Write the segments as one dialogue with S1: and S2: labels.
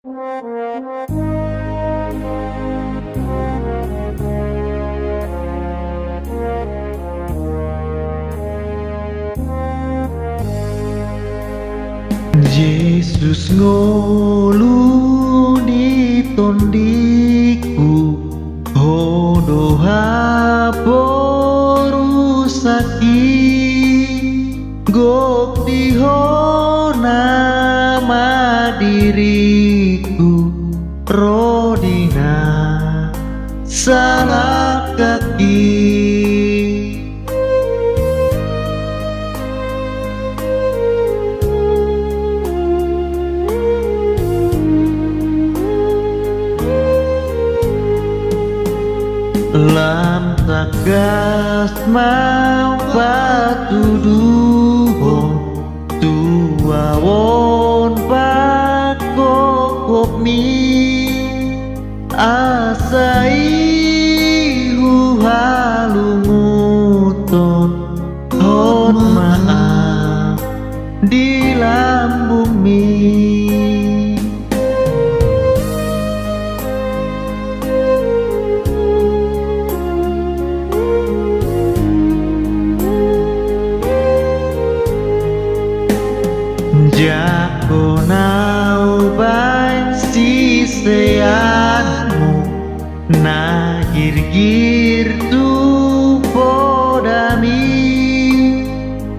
S1: Yesus ngoluni tondiku hodo haporu saki gok dihona madiriku rodina salah kaki. Lam tagas mau patuduho tuawon pakokop mi asai halunguton hon maaf di lambung mi. Jako nau bain siseanmu na gir tu podami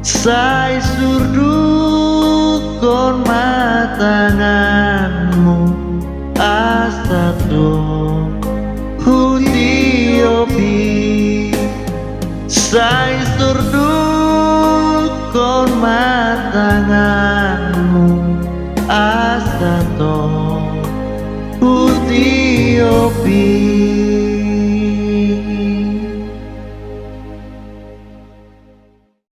S1: sai surdu kon matanganmu asato hutiopi sai surdu kon matanganmu asato hutiopi.